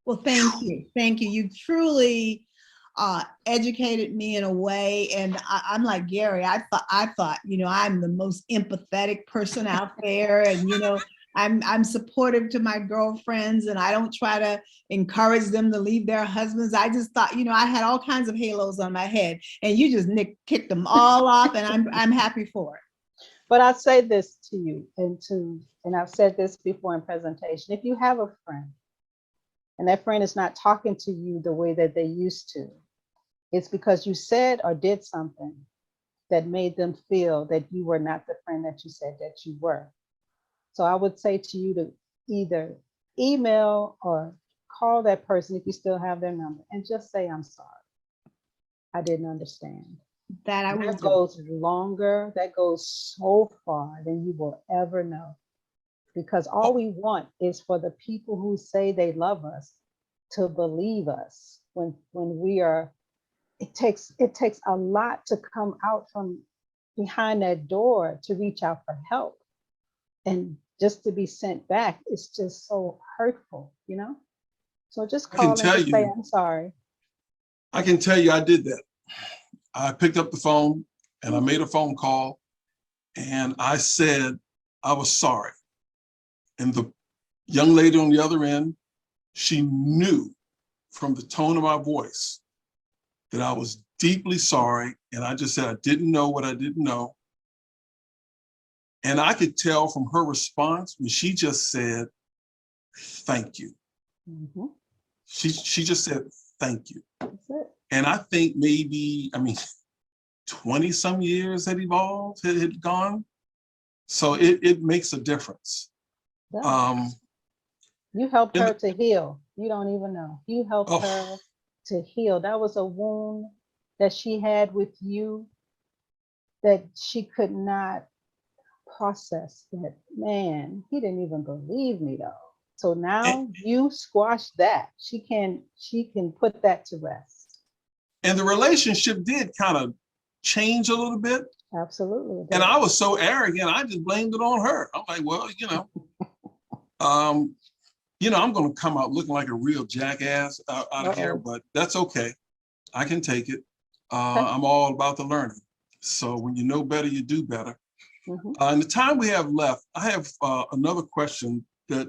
Well, thank you. Thank you. You truly educated me in a way. And I'm like Gary, I thought, I'm the most empathetic person out there. And, I'm supportive to my girlfriends and I don't try to encourage them to leave their husbands. I just thought, I had all kinds of halos on my head and you just kicked them all off and I'm happy for it. But I'll say this to you and I've said this before in presentation. If you have a friend and that friend is not talking to you the way that they used to, it's because you said or did something that made them feel that you were not the friend that you said that you were. So I would say to you to either email or call that person if you still have their number and just say, I'm sorry. I didn't understand. That goes longer, that goes so far than you will ever know. Because all we want is for the people who say they love us to believe us when we are, it takes a lot to come out from behind that door to reach out for help. And just to be sent back, it's just so hurtful, So just call and just say, I'm sorry. I can tell you I did that. I picked up the phone and I made a phone call and I said I was sorry. And the young lady on the other end, she knew from the tone of my voice that I was deeply sorry. And I just said I didn't know what I didn't know. And I could tell from her response when she just said, thank you. Mm-hmm. She just said, thank you. That's it. And I think maybe, 20 some years had evolved, had gone. So it makes a difference. Yeah. You helped her to heal. You don't even know. You helped her to heal. That was a wound that she had with you that she could not process. That, man, he didn't even believe me though. So now you squash that. She can put that to rest. And the relationship did kind of change a little bit. Absolutely. And I was so arrogant, I just blamed it on her. I'm like, well, I'm going to come out looking like a real jackass out of here, but that's okay. I can take it. I'm all about the learning. So when you know better, you do better. Mm-hmm. In the time we have left, I have another question that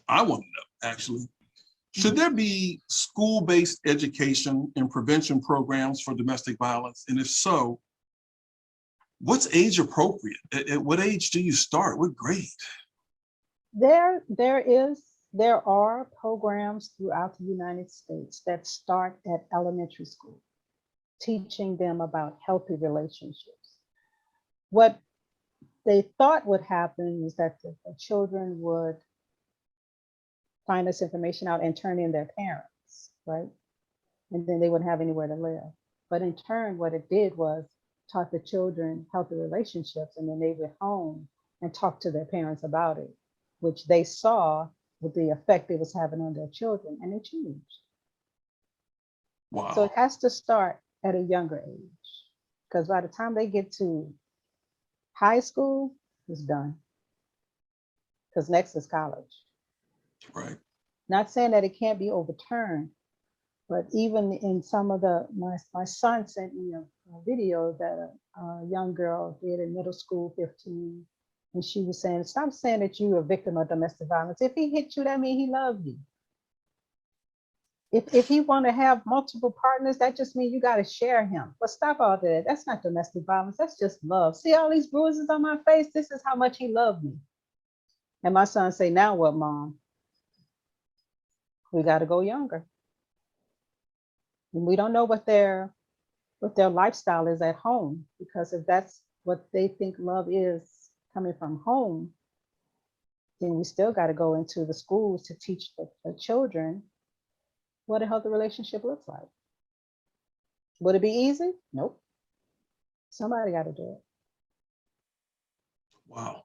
I want to know, actually. Should there be school-based education and prevention programs for domestic violence? And if so, what's age appropriate? At what age do you start? What grade? There are programs throughout the United States that start at elementary school, teaching them about healthy relationships. What they thought would happen is that the children would find this information out and turn in their parents, right? And then they wouldn't have anywhere to live. But in turn, what it did was taught the children healthy relationships, and then they went home and talked to their parents about it, which they saw with the effect it was having on their children, and they changed. Wow. So it has to start at a younger age, because by the time they get to high school, it's done. Because next is college. Right. Not saying that it can't be overturned, but even in some of my son sent me a video that a young girl did in middle school, 15, and she was saying, stop saying that you're a victim of domestic violence. If he hit you, that means he loved you. If he want to have multiple partners, that just means you got to share him. But stop all that. That's not domestic violence. That's just love. See all these bruises on my face? This is how much he loved me. And my son say, now what, Mom? We got to go younger. And we don't know what their lifestyle is at home, because if that's what they think love is coming from home, then we still got to go into the schools to teach the children what a healthy relationship looks like. Would it be easy? Nope. Somebody got to do it. Wow.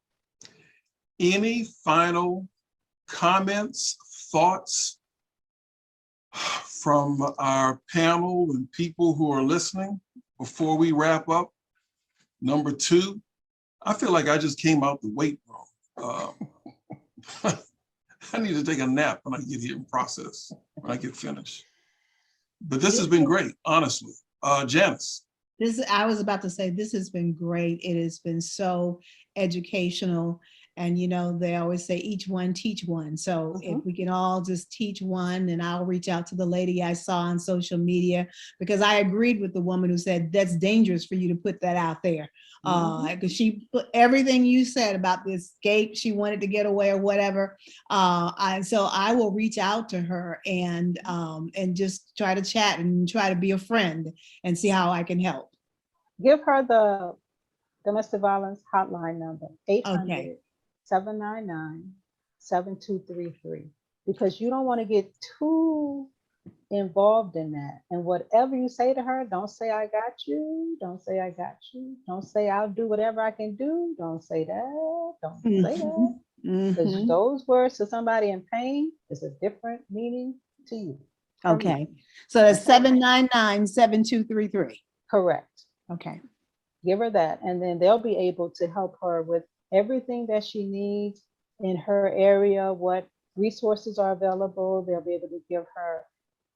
Any final comments, thoughts from our panel and people who are listening before we wrap up? Number two, I feel like I just came out the weight room. I need to take a nap when I get here and process, when I get finished. But this has been great, honestly. Janice. I was about to say, this has been great. It has been so educational. And, you know, they always say each one teach one. So if we can all just teach one, and I'll reach out to the lady I saw on social media, because I agreed with the woman who said that's dangerous for you to put that out there. Because she put everything you said about the escape, she wanted to get away or whatever. So I will reach out to her and just try to chat and try to be a friend and see how I can help. Give her the domestic violence hotline number, 800 Okay. 799-7233, because you don't want to get too involved in that. And whatever you say to her, don't say I got you, don't say I got you, don't say I'll do whatever I can do, don't say that, don't say that. Because those words to somebody in pain is a different meaning to you. Okay, so that's 799-7233. Correct. Okay. Give her that, and then they'll be able to help her with everything that she needs in her area, what resources are available. They'll be able to give her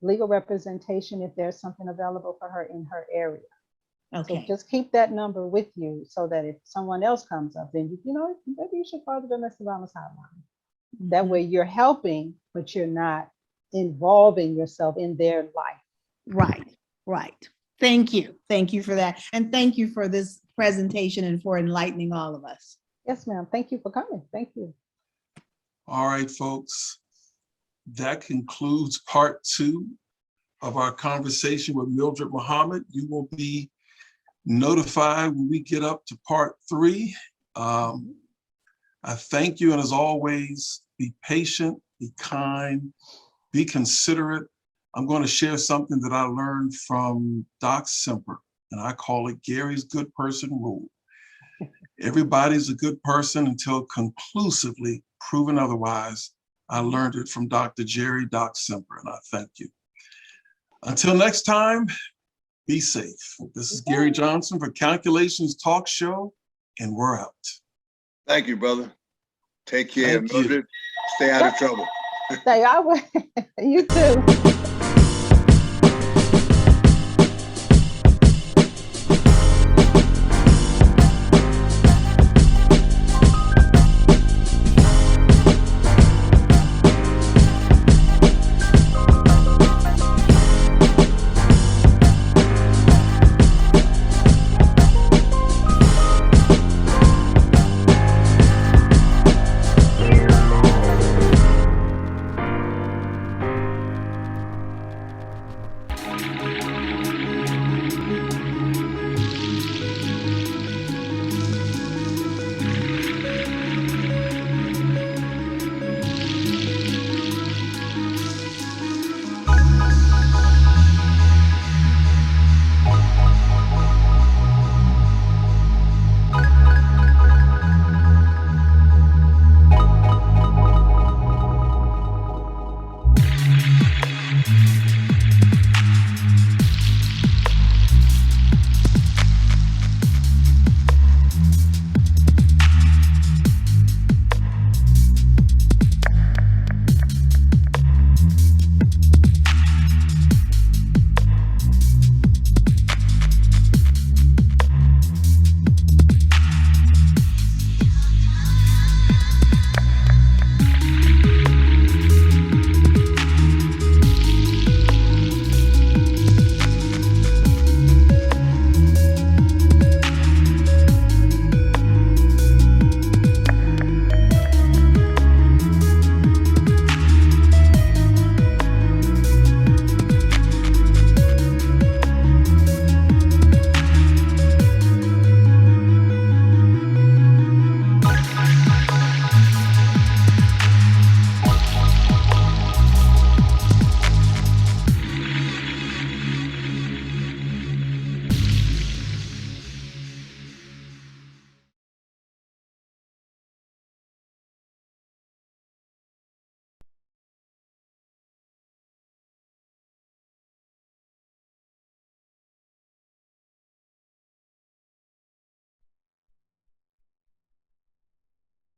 legal representation if there's something available for her in her area. Okay. So just keep that number with you so that if someone else comes up, then you know, maybe you should call the domestic violence hotline. That way you're helping, but you're not involving yourself in their life. Right, right. Thank you. Thank you for that. And thank you for this presentation and for enlightening all of us. Yes, ma'am. Thank you for coming. Thank you. All right, folks. That concludes part 2 of our conversation with Mildred Muhammad. You will be notified when we get up to part 3. I thank you, and as always, be patient, be kind, be considerate. I'm going to share something that I learned from Doc Semper, and I call it Gary's good person rule. Everybody's a good person until conclusively proven otherwise. I learned it from Dr. Jerry Doc Semper, and I thank you. Until next time, be safe. This is Gary Johnson for Calculations Talk Show, and we're out. Thank you, brother. Take care, Thank you. Mildred. Stay out of trouble. Stay out. You too.